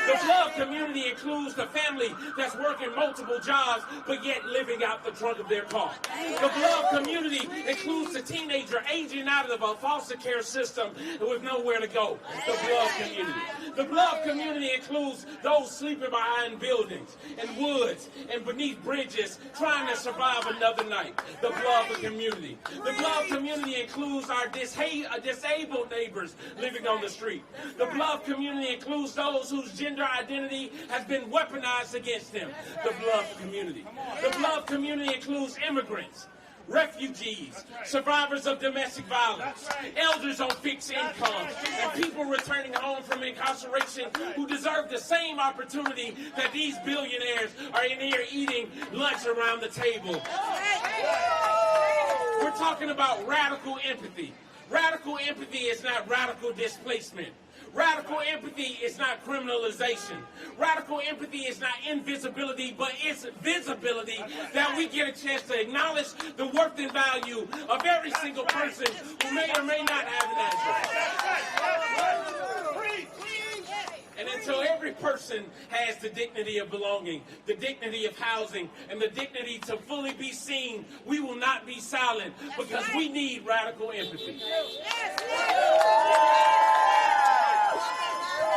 Speaker 11: The beloved community includes the family that's working multiple jobs but yet living out the trunk of their car. The beloved community includes the teenager aging out of a foster care system with nowhere to go. The beloved community. The beloved community includes those sleeping behind buildings and woods and beneath bridges trying to survive another night. The beloved community. The beloved community includes our disabled neighbors living on the street. The beloved community includes those whose gender identity has been weaponized against them. The beloved community. The beloved community includes immigrants, refugees, survivors of domestic violence, elders on fixed incomes, and people returning home from incarceration who deserve the same opportunity that these billionaires are in here eating lunch around the table. We're talking about radical empathy. Radical empathy is not radical displacement. Radical empathy is not criminalization. Radical empathy is not invisibility, but it's visibility that we get a chance to acknowledge the worth and value of every single person who may or may not have an address. And until every person has the dignity of belonging, the dignity of housing, and the dignity to fully be seen, we will not be silent because we need radical empathy.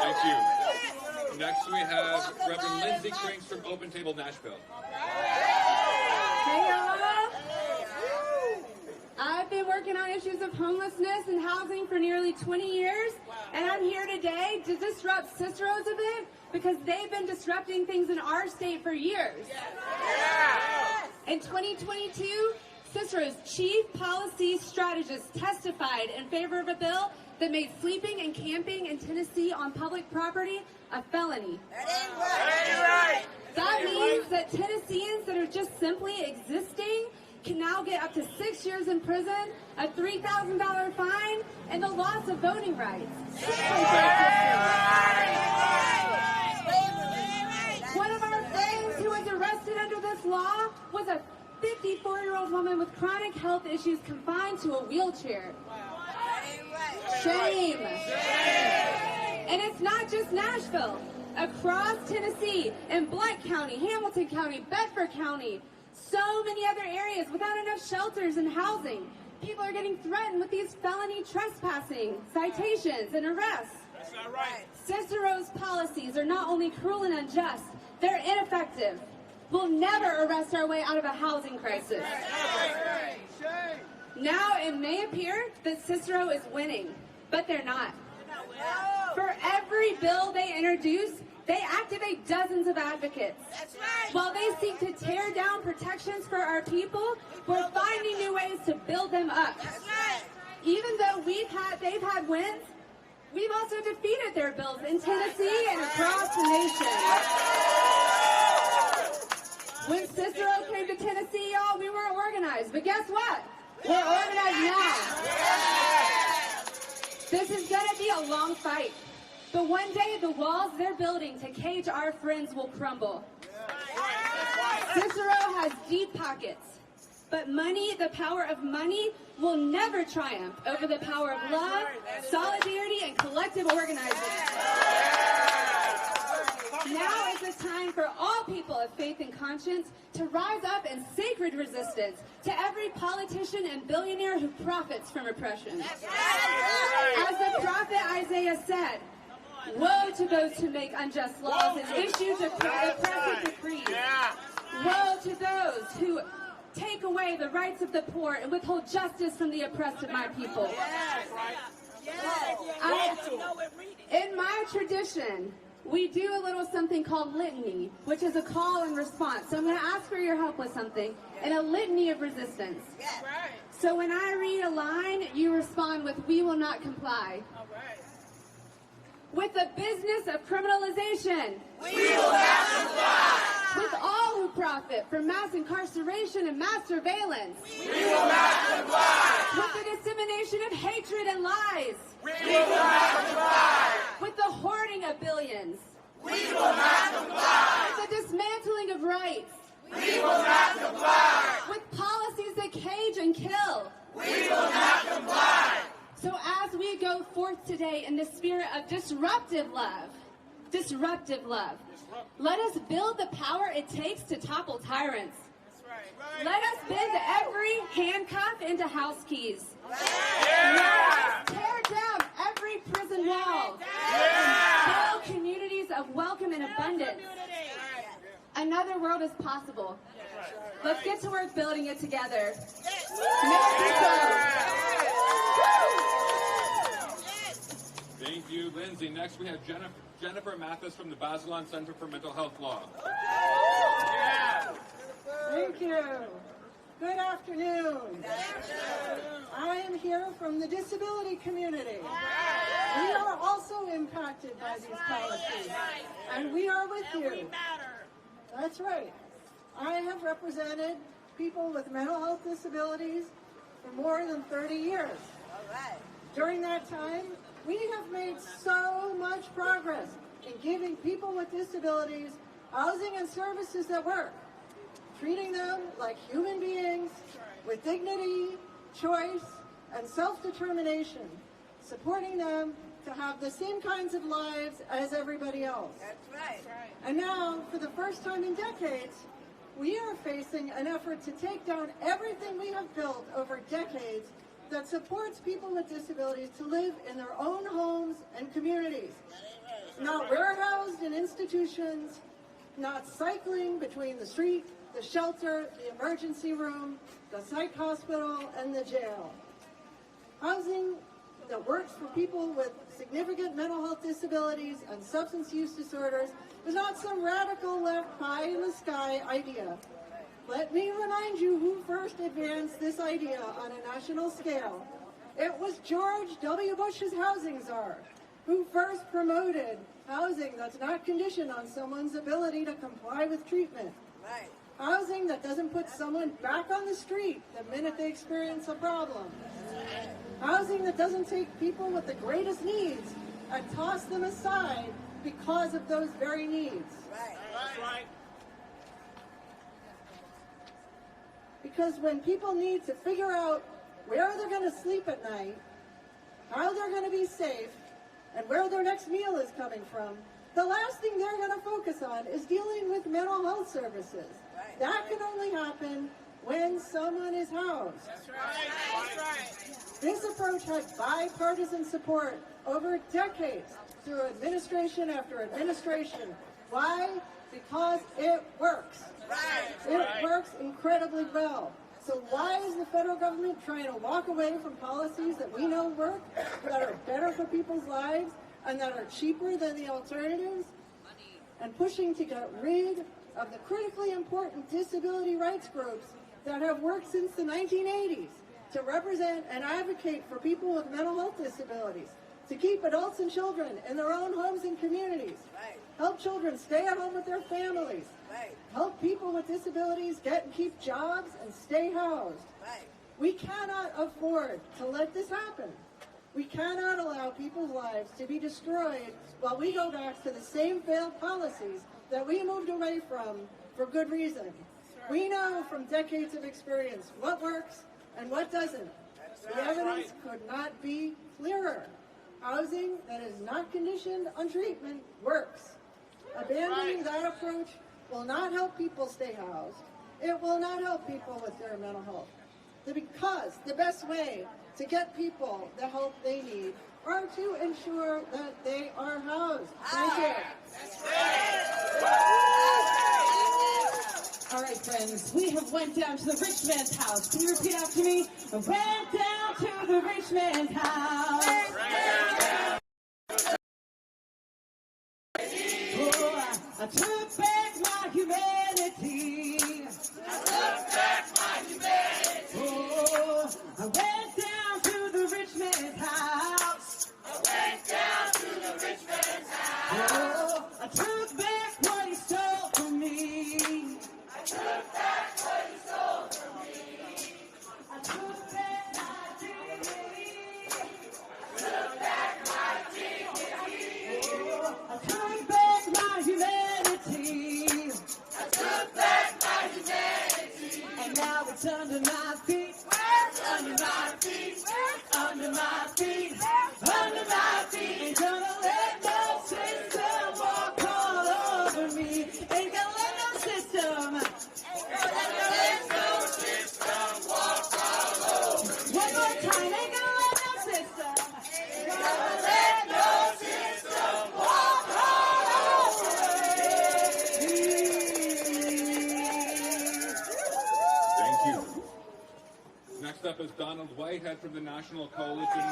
Speaker 3: Thank you. Next we have Reverend Lindsay Cranks from Open Table Nashville.
Speaker 12: Hey y'all. I've been working on issues of homelessness and housing for nearly 20 years, and I'm here today to disrupt Cicero's event because they've been disrupting things in our state for years. In 2022, Cicero's chief policy strategist testified in favor of a bill that made sleeping and camping in Tennessee on public property a felony. That means that Tennesseans that are just simply existing can now get up to 6 years in prison, a $3,000 fine, and the loss of voting rights. One of our friends who was arrested under this law was a 54-year-old woman with chronic health issues confined to a wheelchair. Shame. And it's not just Nashville. Across Tennessee, in Blount County, Hamilton County, Bedford County, so many other areas without enough shelters and housing. People are getting threatened with these felony trespassing, citations, and arrests.
Speaker 11: That's not right.
Speaker 12: Cicero's policies are not only cruel and unjust, they're ineffective. We'll never arrest our way out of a housing crisis. Now it may appear that Cicero is winning, but they're not. For every bill they introduce, they activate dozens of advocates. While they seek to tear down protections for our people, we're finding new ways to build them up. Even though they've had wins, we've also defeated their bills in Tennessee and across the nation. When Cicero came to Tennessee, y'all, we weren't organized. But guess what? We're organized now. This is going to be a long fight. But one day, the walls they're building to cage our friends will crumble. Cicero has deep pockets. But money, the power of money, will never triumph over the power of love, solidarity, and collective organizing. Now is the time for all people of faith and conscience to rise up in sacred resistance to every politician and billionaire who profits from oppression. As the prophet Isaiah said, woe to those who make unjust laws and issue oppressive decrees. Woe to those who take away the rights of the poor and withhold justice from the oppressed of my people. In my tradition, we do a little something called litany, which is a call and response. So I'm going to ask for your help with something, and a litany of resistance. So when I read a line, you respond with, "We will not comply." With the business of criminalization,
Speaker 5: we will not comply.
Speaker 12: With all who profit from mass incarceration and mass surveillance.
Speaker 5: We will not comply.
Speaker 12: With the dissemination of hatred and lies.
Speaker 5: We will not comply.
Speaker 12: With the hoarding of billions.
Speaker 5: We will not comply.
Speaker 12: With the dismantling of rights.
Speaker 5: We will not comply.
Speaker 12: With policies that cage and kill.
Speaker 5: We will not comply.
Speaker 12: So as we go forth today in the spirit of disruptive love, let us build the power it takes to topple tyrants. Let us bend every handcuff into house keys. Let us tear down every prison wall. And build communities of welcome and abundance. Another world is possible. Let's get to work building it together.
Speaker 3: Thank you, Lindsay. Next, we have Jennifer Mathis from the Bazelon Center for Mental Health Law.
Speaker 13: Thank you. Good afternoon. I am here from the disability community. We are also impacted by these policies, and we are with you. That's right. I have represented people with mental health disabilities for more than 30 years. During that time, we have made so much progress in giving people with disabilities housing and services that work, treating them like human beings with dignity, choice, and self-determination, supporting them to have the same kinds of lives as everybody else.
Speaker 7: That's right.
Speaker 13: And now, for the first time in decades, we are facing an effort to take down everything we have built over decades that supports people with disabilities to live in their own homes and communities. Not warehoused in institutions, not cycling between the street, the shelter, the emergency room, the psych hospital, and the jail. Housing that works for people with significant mental health disabilities and substance use disorders is not some radical left pie-in-the-sky idea. Let me remind you who first advanced this idea on a national scale. It was George W. Bush's housing czar, who first promoted housing that's not conditioned on someone's ability to comply with treatment.
Speaker 7: Right.
Speaker 13: Housing that doesn't put someone back on the street the minute they experience a problem. Housing that doesn't take people with the greatest needs and toss them aside because of those very needs.
Speaker 7: Right.
Speaker 11: That's right.
Speaker 13: Because when people need to figure out where they're going to sleep at night, how they're going to be safe, and where their next meal is coming from, the last thing they're going to focus on is dealing with mental health services.
Speaker 7: Right.
Speaker 13: That can only happen when someone is housed.
Speaker 11: That's right. That's right.
Speaker 13: This approach had bipartisan support over decades through administration after administration. Why? Because it works.
Speaker 7: Right.
Speaker 13: It works incredibly well. So why is the federal government trying to walk away from policies that we know work, that are better for people's lives, and that are cheaper than the alternatives, and pushing to get rid of the critically important disability rights groups that have worked since the 1980s to represent and advocate for people with mental health disabilities, to keep adults and children in their own homes and communities,
Speaker 7: Right.
Speaker 13: help children stay at home with their families,
Speaker 7: Right.
Speaker 13: help people with disabilities get and keep jobs and stay housed.
Speaker 7: Right.
Speaker 13: We cannot afford to let this happen. We cannot allow people's lives to be destroyed while we go back to the same failed policies that we moved away from for good reason. We know from decades of experience what works and what doesn't. The evidence could not be clearer. Housing that is not conditioned on treatment works. Abandoning that approach will not help people stay housed. It will not help people with their mental health. Because the best way to get people the help they need are to ensure that they are housed. Thank you.
Speaker 9: All right, friends, we have went down to the rich man's house. Can you repeat after me? I went down to the rich man's house. Oh, I took back my humanity.
Speaker 5: I took back my humanity.
Speaker 9: Oh, I went down to the rich man's house.
Speaker 5: I went down to the rich man's house.
Speaker 9: Oh, I took back what he stole from me.
Speaker 5: right now it's under my feet. Under my feet. Under my feet. Under my feet. Ain't gonna let no system walk all over me. Ain't gonna let no system. Let no system walk all over me. One more time. Ain't gonna let no system. Ain't gonna let no system walk all over me.
Speaker 3: Thank you. Next up is Donald Whitehead from the National Coalition.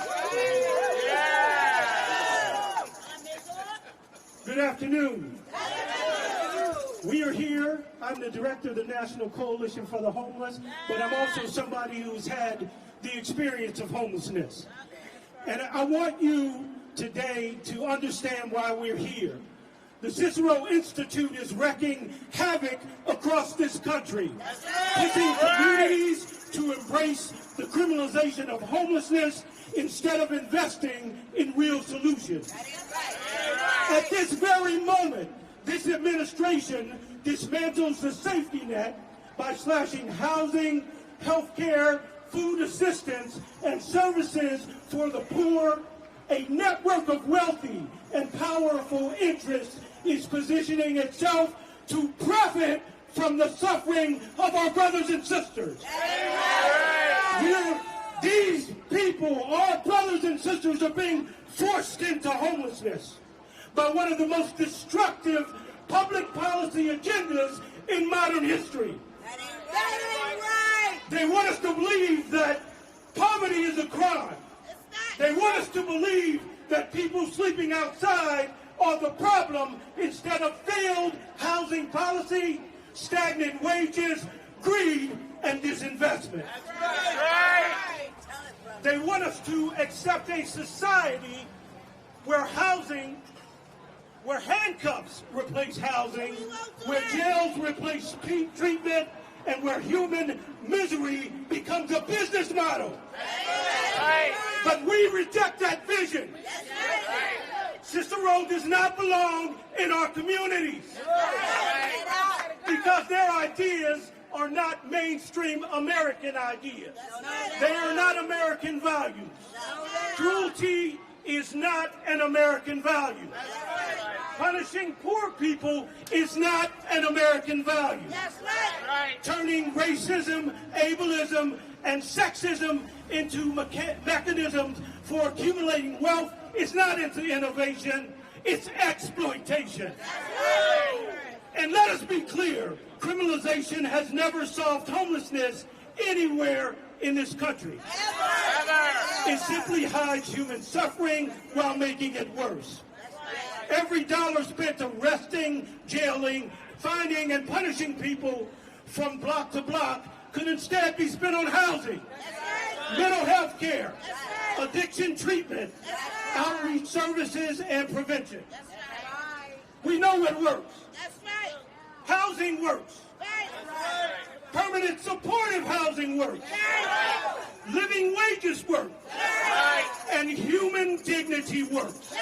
Speaker 14: Good afternoon. We are here. I'm the director of the National Coalition for the Homeless, but I'm also somebody who's had the experience of homelessness. And I want you today to understand why we're here. The Cicero Institute is wreaking havoc across this country, pushing communities to embrace the criminalization of homelessness instead of investing in real solutions. At this very moment, this administration dismantles the safety net by slashing housing, health care, food assistance, and services for the poor. A network of wealthy and powerful interests is positioning itself to profit from the suffering of our brothers and sisters. These people, our brothers and sisters, are being forced into homelessness by one of the most destructive public policy agendas in modern history. They want us to believe that poverty is a crime. They want us to believe that people sleeping outside are the problem instead of failed housing policy, stagnant wages, greed, and disinvestment. They want us to accept a society where handcuffs replace housing, where jails replace treatment, and where human misery becomes a business model. But we reject that vision. Cicero does not belong in our communities because their ideas are not mainstream American ideas. They are not American values. Cruelty is not an American value. Punishing poor people is not an American value. Turning racism, ableism, and sexism into mechanisms for accumulating wealth is not innovation, it's exploitation. And let us be clear, criminalization has never solved homelessness anywhere in this country. It simply hides human suffering while making it worse. Every dollar spent arresting, jailing, finding, and punishing people from block to block could instead be spent on housing, mental health care, addiction treatment, outreach services, and prevention. We know it works. Housing works. Permanent supportive housing works. Living wages work. And human dignity works.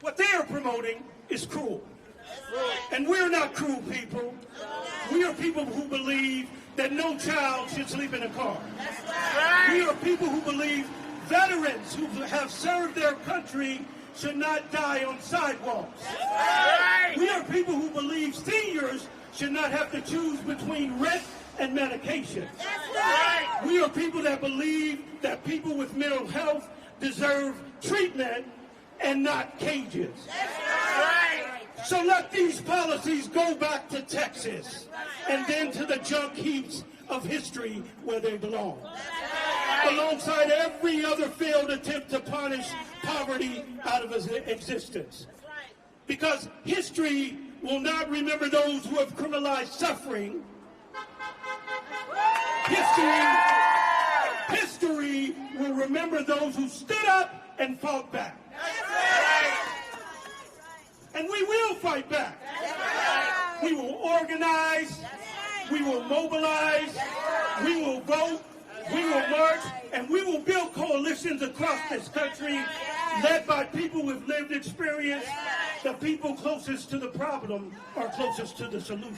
Speaker 14: What they are promoting is cruel. And we're not cruel people. We are people who believe that no child should sleep in a car. We are people who believe veterans who have served their country should not die on sidewalks. We are people who believe seniors should not have to choose between rent and medication. We are people that believe that people with mental health deserve treatment and not cages. So let these policies go back to Texas and then to the junk heaps of history where they belong. Alongside every other failed attempt to punish poverty out of existence. Because history will not remember those who have criminalized suffering. History will remember those who stood up and fought back. And we will fight back. We will organize. We will mobilize. We will vote. We will march. And we will build coalitions across this country led by people with lived experience The people closest to the problem are closest to the solution.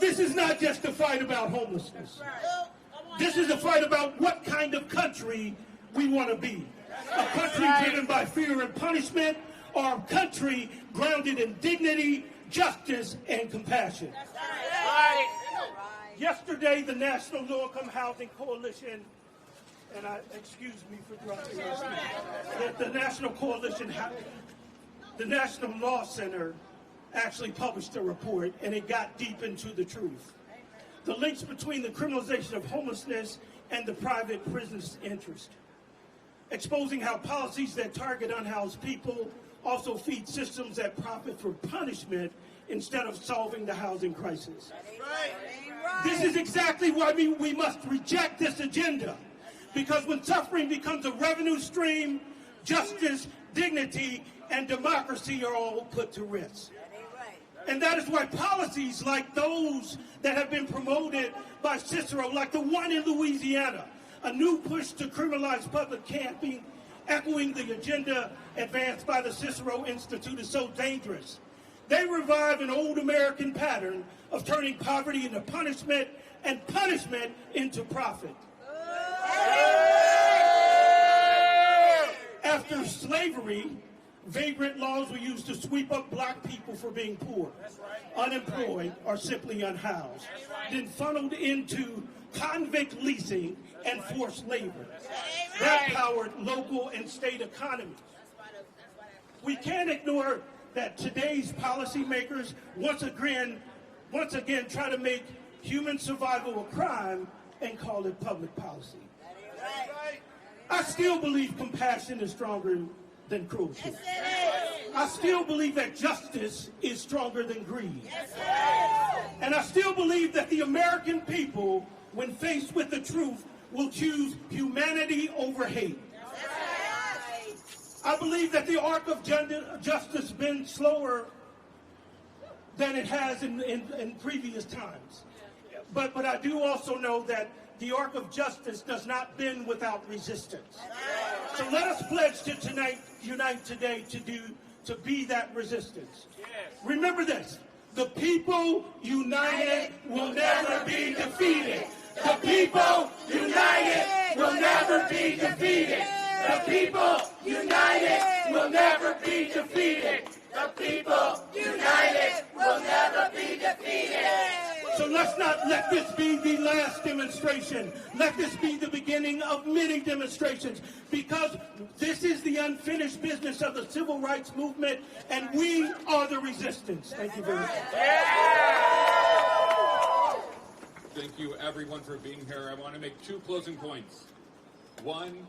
Speaker 14: This is not just a fight about homelessness. This is a fight about what kind of country we want to be. A country driven by fear and punishment, or a country grounded in dignity, justice, and compassion. Yesterday, the National Low-Income Housing Coalition, and excuse me for dropping this, the National Coalition, the National Law Center actually published a report, and it got deep into the truth. The links between the criminalization of homelessness and the private prison's interest, exposing how policies that target unhoused people also feed systems that profit from punishment instead of solving the housing crisis. This is exactly why we must reject this agenda, because when suffering becomes a revenue stream, justice, dignity, and democracy are all put to risk. And that is why policies like those that have been promoted by Cicero, like the one in Louisiana, a new push to criminalize public camping, echoing the agenda advanced by the Cicero Institute, is so dangerous. They revive an old American pattern of turning poverty into punishment and punishment into profit. After slavery, vagrant laws were used to sweep up black people for being poor, unemployed, or simply unhoused, then funneled into convict leasing and forced labor. That powered local and state economies. We can't ignore that today's policymakers once again try to make human survival a crime and call it public policy. I still believe compassion is stronger than cruelty. I still believe that justice is stronger than greed. And I still believe that the American people, when faced with the truth, will choose humanity over hate. I believe that the arc of justice bends slower than it has in previous times. But I do also know that the arc of justice does not bend without resistance. So let us pledge to unite today to be that resistance. Remember this: the people united will never be defeated. The people united will never be defeated. The people united will never be defeated. The people united will never be defeated. So let's not let this be the last demonstration. Let this be the beginning of many demonstrations, because this is the unfinished business of the civil rights movement, and we are the resistance. Thank you very much.
Speaker 3: Thank you, everyone, for being here. I want to make two closing points. One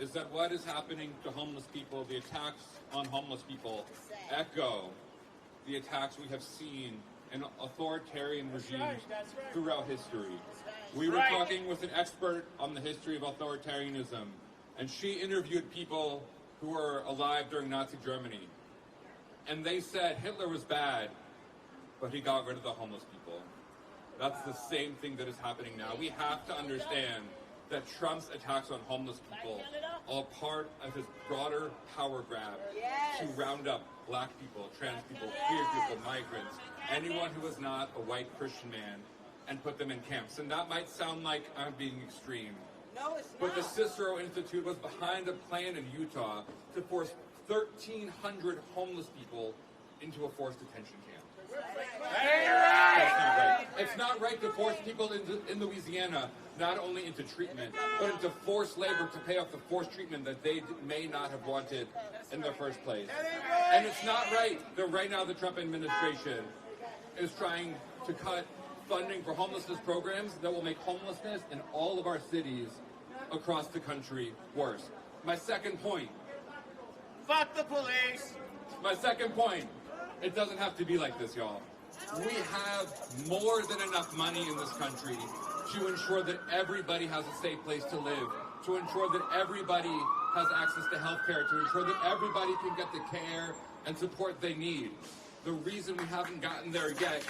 Speaker 3: is that what is happening to homeless people, the attacks on homeless people, echo the attacks we have seen in authoritarian regimes throughout history. We were talking with an expert on the history of authoritarianism, and she interviewed people who were alive during Nazi Germany. And they said Hitler was bad, but he got rid of the homeless people. That's the same thing that is happening now. We have to understand that Trump's attacks on homeless people are part of his broader power grab to round up black people, trans people, queer people, migrants, anyone who is not a white Christian man, and put them in camps. And that might sound like I'm being extreme.
Speaker 7: No, it's
Speaker 3: but
Speaker 7: not.
Speaker 3: The Cicero Institute was behind a plan in Utah to force 1,300 homeless people into a forced detention camp. That's not right. It's not right to force people in Louisiana not only into treatment, but into forced labor to pay off the forced treatment that they may not have wanted in the first place. And it's not right that right now the Trump administration is trying to cut funding for homelessness programs that will make homelessness in all of our cities across the country worse. My second point.
Speaker 5: Fuck the police.
Speaker 3: My second point. It doesn't have to be like this, y'all. We have more than enough money in this country to ensure that everybody has a safe place to live, to ensure that everybody has access to health care, to ensure that everybody can get the care and support they need. The reason we haven't gotten there yet is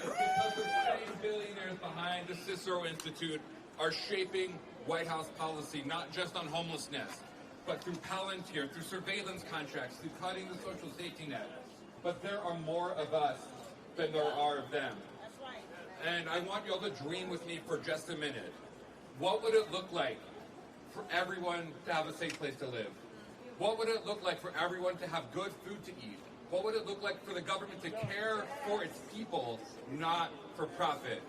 Speaker 3: because the same billionaires behind the the Cicero Institute are shaping White House policy, not just on homelessness, but through Palantir, through surveillance contracts, through cutting the social safety net. But there are more of us than there are of them. And I want you all to dream with me for just a minute. What would it look like for everyone to have a safe place to live? What would it look like for everyone to have good food to eat? What would it look like for the government to care for its people, not for profit?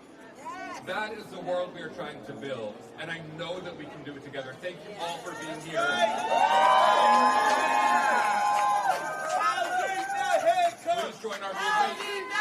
Speaker 3: That is the world we are trying to build, and I know that we can do it together. Thank you all for being here. Please join our movement.